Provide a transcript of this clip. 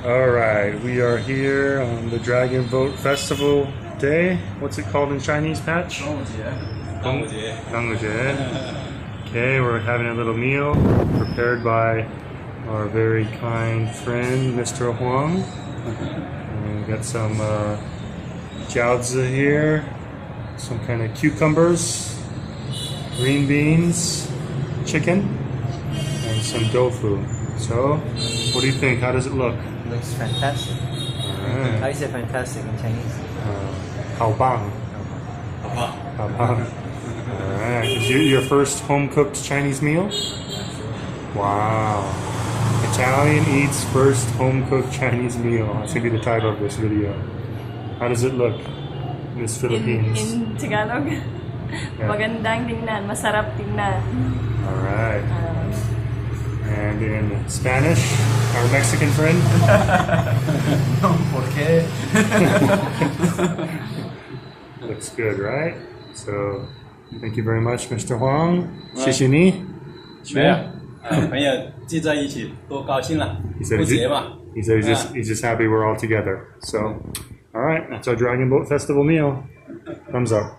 All right, we are here on the Dragon Boat Festival Day. What's it called in Chinese, Patch? 端午节。端午节. Okay, we're having a little meal prepared by our very kind friend, Mr. Huang. And we got some jiaozi here, some kind of cucumbers, green beans, chicken, and some tofu. So, what do you think? How does it look? Looks fantastic. Alright. How is it fantastic in Chinese? 好棒. 好不好？好棒. Alright. Is your first home cooked Chinese meal? Wow. Italian eats first home cooked Chinese meal. That's going to be the title of this video. How does it look, Miss Philippines? In Tagalog, magandang tingnan, masarap tingnan. Alright. And in Spanish, our Mexican friend? No, ¿por qué? Looks good, right? So, thank you very much, Mr. Huang. 谢谢你.没有，朋友聚在一起多高兴了，过节嘛。He said he's just happy we're all together. So, all right, that's our Dragon Boat Festival meal. Thumbs up.